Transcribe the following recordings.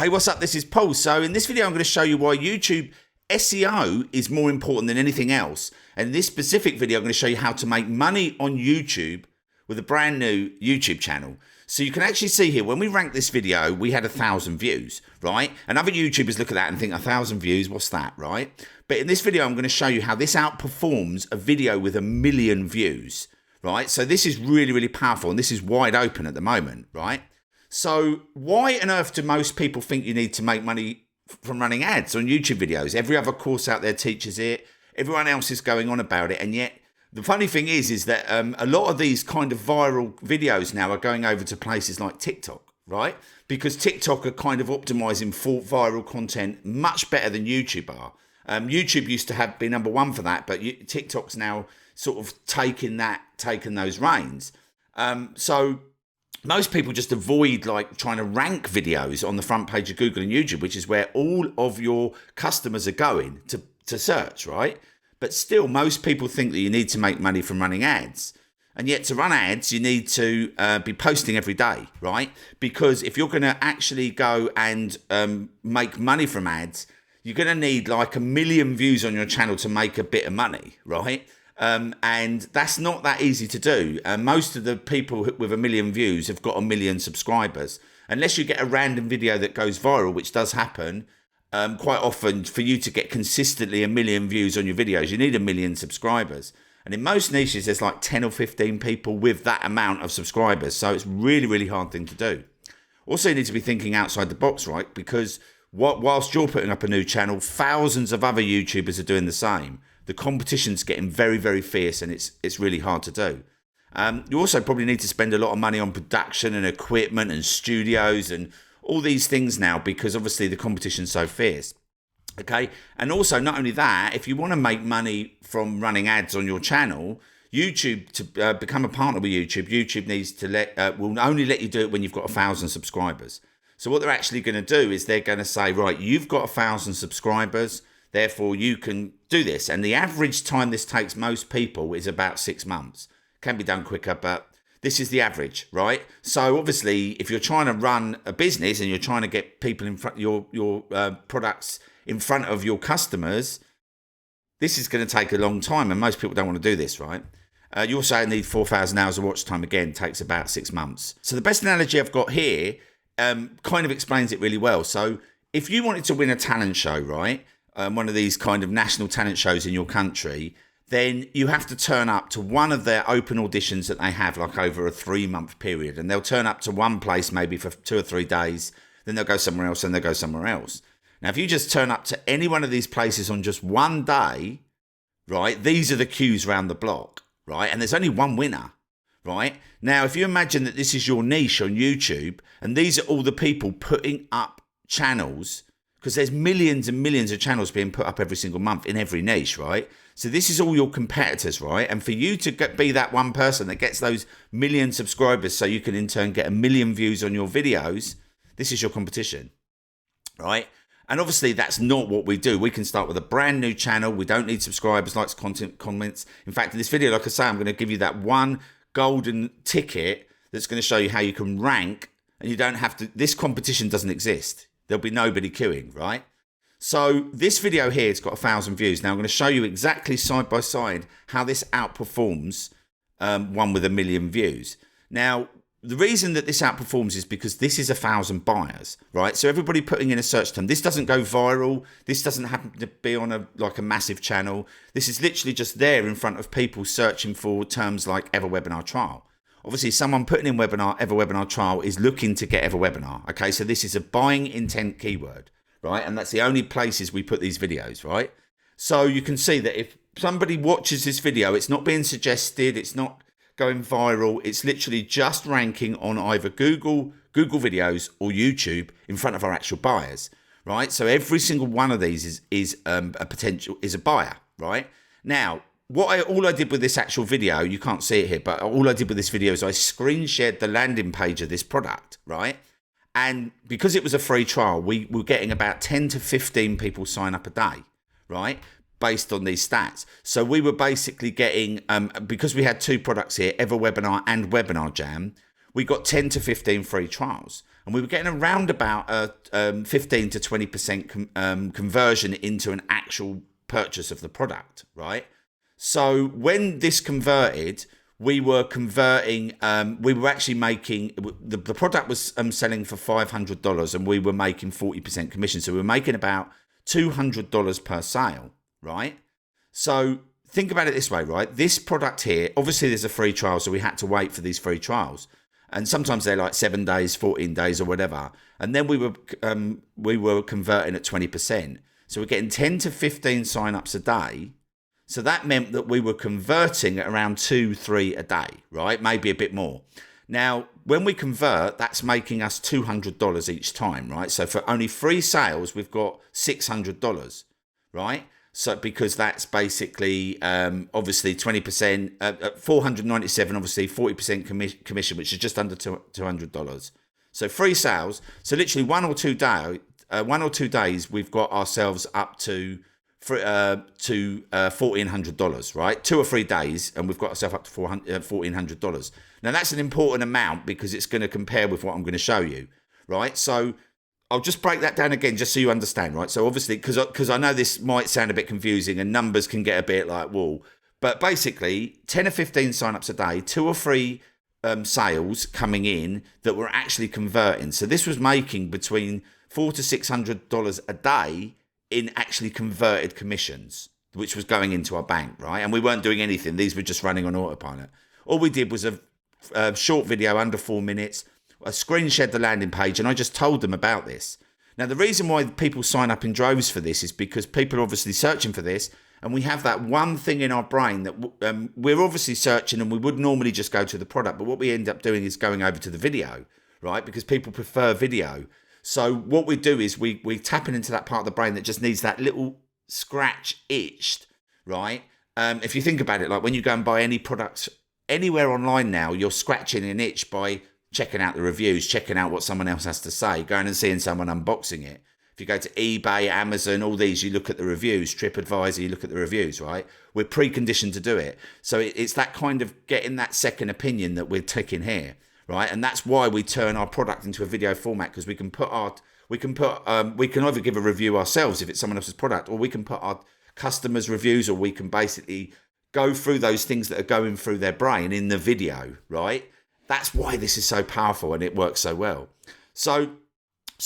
Hey, what's up? This is Paul. So in this video, I'm going to show you why YouTube SEO is more important than anything else. And in this specific video, I'm going to show you how to make money on YouTube with a brand new YouTube channel. So you can actually see here, when we ranked this video, we had 1,000 views, right? And other YouTubers look at that and think 1,000 views, what's that, right? But in this video, I'm going to show you how this outperforms a video with 1 million views, right? So this is really, really powerful, and this is wide open at the moment, right? So why on earth do most people think you need to make money from running ads on YouTube videos? Every other course out there teaches it. Everyone else is going on about it. And yet the funny thing is that a lot of these kind of viral videos now are going over to places like TikTok, right? Because TikTok are kind of optimizing for viral content much better than YouTube are. YouTube used to be number one for that, but TikTok's now sort of taken those reins. So most people just avoid like trying to rank videos on the front page of Google and YouTube, which is where all of your customers are going to search, right? But still, most people think that you need to make money from running ads. And yet to run ads, you need to be posting every day, right? Because if you're going to actually go and make money from ads, you're going to need like 1 million views on your channel to make a bit of money, right? And that's not that easy to do. Most of the people with 1 million views have got 1 million subscribers. Unless you get a random video that goes viral, which does happen quite often, for you to get consistently 1 million views on your videos, you need 1 million subscribers. And in most niches, there's like 10 or 15 people with that amount of subscribers. So it's really, really hard thing to do. Also, you need to be thinking outside the box, right? Because whilst you're putting up a new channel, thousands of other YouTubers are doing the same. The competition's getting very, very fierce, and it's really hard to do. You also probably need to spend a lot of money on production and equipment and studios and all these things now, because obviously the competition's so fierce. Okay, and also not only that, if you want to make money from running ads on your channel, YouTube, to become a partner with YouTube needs to will only let you do it when you've got 1,000 subscribers. So what they're actually going to do is they're going to say, right, you've got 1,000 subscribers. Therefore, you can do this. And the average time this takes most people is about 6 months. Can be done quicker, but this is the average, right? So obviously, if you're trying to run a business and you're trying to get people in front, your products in front of your customers, this is going to take a long time, and most people don't want to do this, right? You also need 4,000 hours of watch time. Again, takes about 6 months. So the best analogy I've got here kind of explains it really well. So if you wanted to win a talent show, right? One of these kind of national talent shows in your country, then you have to turn up to one of their open auditions that they have, like over a 3-month period. And they'll turn up to one place maybe for 2 or 3 days, then they'll go somewhere else, and they'll go somewhere else. Now, if you just turn up to any one of these places on just one day, right, these are the queues around the block, right? And there's only one winner, right? Now, if you imagine that this is your niche on YouTube, and these are all the people putting up channels, because there's millions and millions of channels being put up every single month in every niche, right? So this is all your competitors, right? And for you to be that one person that gets those 1 million subscribers so you can in turn get 1 million views on your videos, this is your competition, right? And obviously that's not what we do. We can start with a brand new channel. We don't need subscribers, likes, content, comments. In fact, in this video, like I say, I'm going to give you that one golden ticket that's going to show you how you can rank, and you don't have to, this competition doesn't exist. There'll be nobody queuing, right? So this video here, it's got 1,000 views. Now I'm going to show you exactly side by side how this outperforms one with 1 million views. Now, the reason that this outperforms is because this is 1,000 buyers, right? So everybody putting in a search term, this doesn't go viral. This doesn't happen to be on a massive channel. This is literally just there in front of people searching for terms like ever webinar trial. Obviously, someone putting in ever webinar trial is looking to get ever webinar. Okay, so this is a buying intent keyword, right? And that's the only places we put these videos, right? So you can see that if somebody watches this video, it's not being suggested, it's not going viral, it's literally just ranking on either Google videos or YouTube in front of our actual buyers, right? So every single one of these is a buyer, right? Now, all I did with this actual video, you can't see it here, but all I did with this video is I screen shared the landing page of this product, right? And because it was a free trial, we were getting about 10 to 15 people sign up a day, right? Based on these stats. So we were basically getting, because we had 2 products here, Ever Webinar and Webinar Jam, we got 10 to 15 free trials. And we were getting around about a 15 to 20% conversion into an actual purchase of the product, right? So when this converted, we were converting, we were actually making, the product was selling for $500 and we were making 40% commission. So we were making about $200 per sale, right? So think about it this way, right? This product here, obviously there's a free trial, so we had to wait for these free trials. And sometimes they're like 7 days, 14 days or whatever. And then we were converting at 20%. So we're getting 10 to 15 signups a day. So that meant that we were converting at around 2-3 a day, right? Maybe a bit more. Now, when we convert, that's making us $200 each time, right? So for only 3 sales, we've got $600, right? So because that's basically obviously 20%, 497, obviously 40% commission, which is just under $200. So 3 sales. So literally 1 or 2 days, we've got ourselves up to $1,400, right? 2 or 3 days, and we've got ourselves up to $1,400. Now that's an important amount because it's going to compare with what I'm going to show you, right? So I'll just break that down again just so you understand, right? So obviously, because I know this might sound a bit confusing and numbers can get a bit like, whoa, but basically 10 or 15 signups a day, 2 or 3 sales coming in that were actually converting. So this was making between $400 to $600 a day in actually converted commissions, which was going into our bank, right? And we weren't doing anything. These were just running on autopilot. All we did was a short video under 4 minutes. I screen shared the landing page and I just told them about this. Now, the reason why people sign up in droves for this is because people are obviously searching for this, and we have that one thing in our brain that we're obviously searching, and we would normally just go to the product, but what we end up doing is going over to the video, right? Because people prefer video. So what we do is we tapping into that part of the brain that just needs that little scratch itched, right? If you think about it, like when you go and buy any products anywhere online now, you're scratching an itch by checking out the reviews, checking out what someone else has to say, going and seeing someone unboxing it. If you go to eBay, Amazon, all these, you look at the reviews, TripAdvisor, you look at the reviews, right? We're preconditioned to do it. So it's that kind of getting that second opinion that we're taking here, right? And that's why we turn our product into a video format, because we can either give a review ourselves if it's someone else's product, or we can put our customers' reviews, or we can basically go through those things that are going through their brain in the video, right? That's why this is so powerful and it works so well. So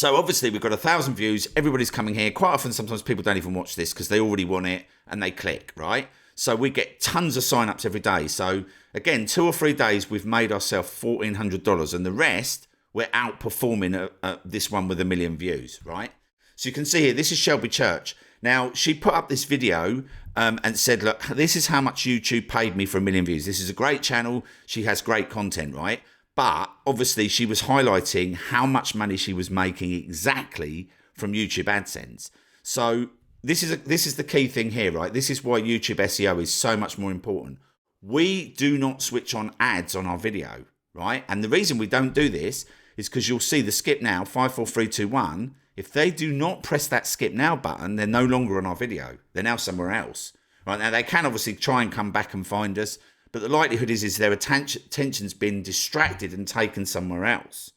obviously we've got 1,000 views. Everybody's coming here. Quite often, sometimes people don't even watch this because they already want it and they click, right? So we get tons of signups every day. So again, 2 or 3 days, we've made ourselves $1,400, and the rest, we're outperforming this one with 1 million views, right? So you can see here, this is Shelby Church. Now, she put up this video and said, look, this is how much YouTube paid me for 1 million views. This is a great channel. She has great content, right? But obviously she was highlighting how much money she was making exactly from YouTube AdSense. So this is the key thing here, right? This is why YouTube SEO is so much more important. We do not switch on ads on our video, right? And the reason we don't do this is because you'll see the skip now, 5, 4, 3, 2, 1. If they do not press that skip now button, they're no longer on our video. They're now somewhere else. Right now, they can obviously try and come back and find us, but the likelihood is their attention's been distracted and taken somewhere else.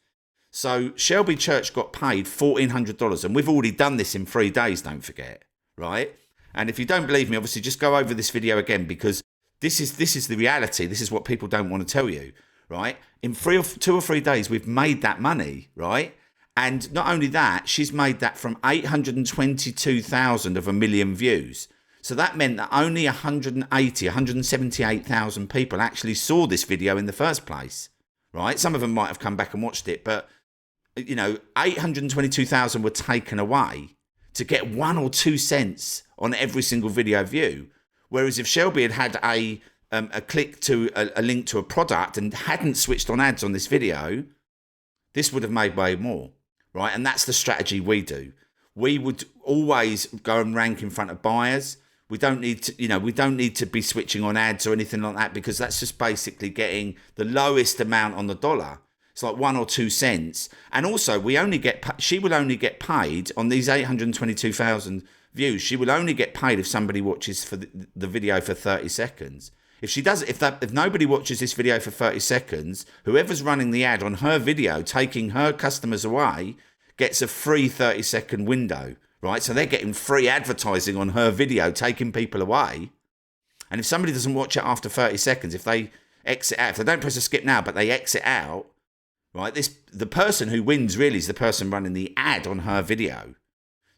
So Shelby Church got paid $1,400, and we've already done this in 3 days, don't forget, right? And if you don't believe me, obviously just go over this video again, because this is the reality. This is what people don't want to tell you, right? In 2 or 3 days, we've made that money, right? And not only that, she's made that from 822,000 of 1 million views. So that meant that only 178,000 people actually saw this video in the first place, right? Some of them might have come back and watched it, but 822,000 were taken away to get 1 or 2 cents on every single video view. Whereas if Shelby had had a click to a link to a product and hadn't switched on ads on this video, this would have made way more. Right, and that's the strategy we do. We would always go and rank in front of buyers. We don't need to, we don't need to be switching on ads or anything like that, because that's just basically getting the lowest amount on the dollar. It's like 1 or 2 cents. And also, she will only get paid on these 822,000 views. She will only get paid if somebody watches for the video for 30 seconds. If nobody watches this video for 30 seconds, whoever's running the ad on her video, taking her customers away, gets a free 30-second window, right? So they're getting free advertising on her video, taking people away. And if somebody doesn't watch it after 30 seconds, if they exit out, if they don't press a skip now, but they exit out, right? The person who wins really is the person running the ad on her video.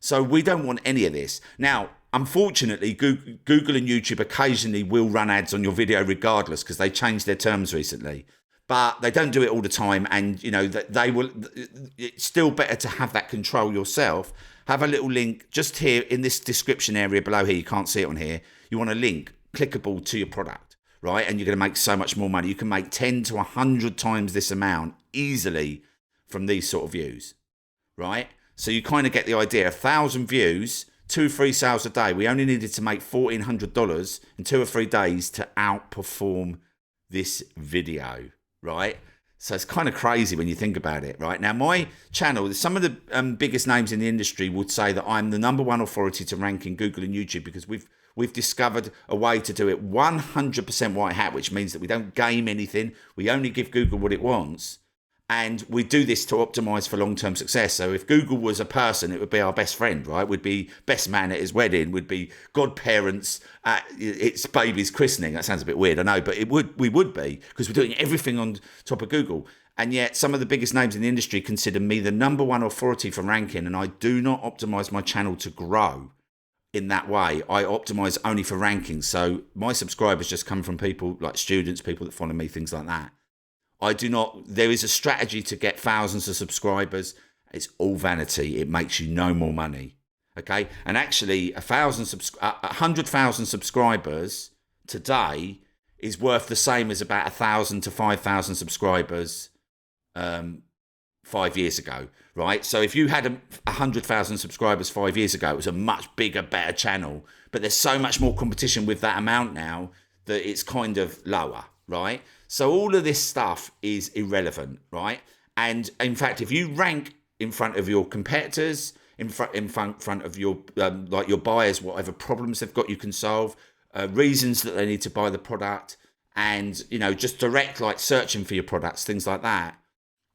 So we don't want any of this. Now, unfortunately, Google and YouTube occasionally will run ads on your video regardless, because they changed their terms recently. But they don't do it all the time, and you know that they will. It's still better to have that control yourself. Have a little link just here in this description area below here. You can't see it on here. You want a link clickable to your product, right? And you're going to make so much more money. You can make 10 to 100 times this amount easily from these sort of views, right? So you kind of get the idea. 1,000 views, 2 free sales a day. We only needed to make $1,400 in 2 or 3 days to outperform this video, right? So it's kind of crazy when you think about it, right? Now, my channel, some of the biggest names in the industry would say that I'm the #1 authority to rank in Google and YouTube, because we've discovered a way to do it 100% white hat, which means that we don't game anything. We only give Google what it wants. And we do this to optimize for long-term success. So if Google was a person, it would be our best friend, right? We'd be best man at his wedding. We'd be godparents at its baby's christening. That sounds a bit weird, I know, but we would be, because we're doing everything on top of Google. And yet some of the biggest names in the industry consider me the #1 authority for ranking. And I do not optimize my channel to grow in that way. I optimize only for rankings. So my subscribers just come from people like students, people that follow me, things like that. There is a strategy to get thousands of subscribers. It's all vanity. It makes you no more money. Okay. And actually 100,000 subscribers today is worth the same as about 1,000 to 5,000 subscribers 5 years ago, right? So if you had 100,000 subscribers 5 years ago, it was a much bigger, better channel. But there's so much more competition with that amount now that it's kind of lower, right? So all of this stuff is irrelevant, right? And in fact, if you rank in front of your competitors, in front of your like your buyers, whatever problems they've got, you can solve, reasons that they need to buy the product, and you know, just direct like searching for your products, things like that,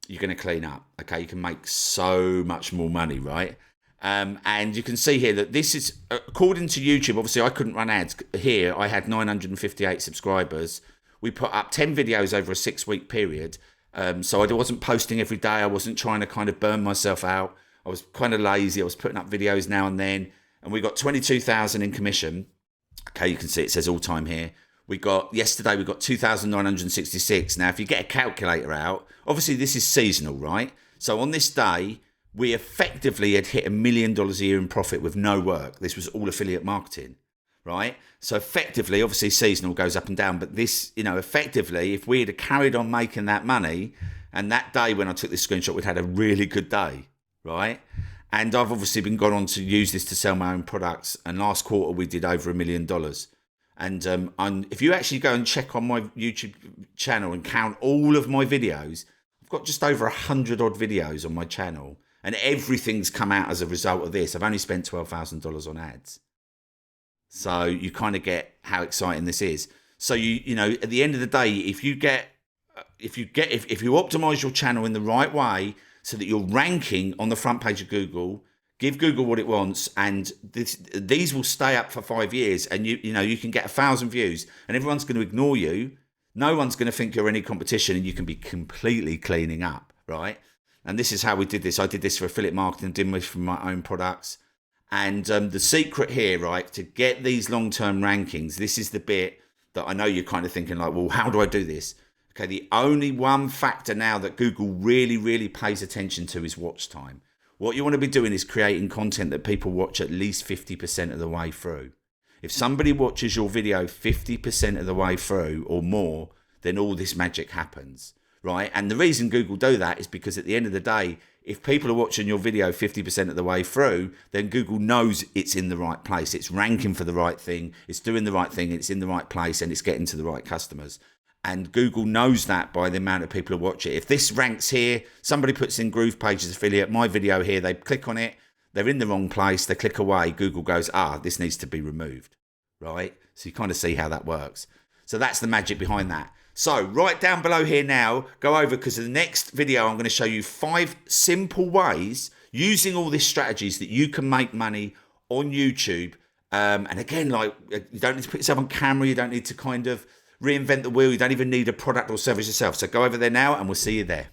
you're going to clean up. Okay, you can make so much more money, right? And you can see here that this is according to YouTube. Obviously, I couldn't run ads here. I had 958 subscribers. We put up 10 videos over a 6-week period. So I wasn't posting every day. I wasn't trying to kind of burn myself out. I was kind of lazy. I was putting up videos now and then. And we got 22,000 in commission. Okay, you can see it says all time here. Yesterday we got 2,966. Now, if you get a calculator out, obviously this is seasonal, right? So on this day, we effectively had hit $1 million a year in profit with no work. This was all affiliate marketing, right? So effectively, obviously seasonal goes up and down, but this, you know, effectively, if we had carried on making that money, and that day when I took this screenshot, we'd had a really good day, right? And I've obviously been gone on to use this to sell my own products. And last quarter, we did over $1 million. And if you actually go and check on my YouTube channel and count all of my videos, I've got just over 100 odd videos on my channel, and everything's come out as a result of this. I've only spent $12,000 on ads. So you kind of get how exciting this is. So you know, at the end of the day, if you optimize your channel in the right way so that you're ranking on the front page of Google, give Google what it wants, and these will stay up for 5 years, and you know you can get 1,000 views, and everyone's going to ignore you. No one's going to think you're any competition, and you can be completely cleaning up, right? And this is how we did this. I did this for affiliate marketing, did this for my own products. And the secret here, right, to get these long-term rankings, this is the bit that I know you're kind of thinking like, well, how do I do this? Okay, the only one factor now that Google really, really pays attention to is watch time. What you want to be doing is creating content that people watch at least 50% of the way through. If somebody watches your video 50% of the way through or more, then all this magic happens, right? And the reason Google do that is because at the end of the day, if people are watching your video 50% of the way through, then Google knows it's in the right place. It's ranking for the right thing. It's doing the right thing. It's in the right place, and it's getting to the right customers. And Google knows that by the amount of people who watch it. If this ranks here, somebody puts in Groove Pages affiliate, my video here, they click on it, they're in the wrong place, they click away, Google goes, this needs to be removed, right? So you kind of see how that works. So that's the magic behind that. So right down below here now, go over, because in the next video, I'm going to show you 5 simple ways using all these strategies that you can make money on YouTube. And again, like, you don't need to put yourself on camera. You don't need to kind of reinvent the wheel. You don't even need a product or service yourself. So go over there now and we'll see you there.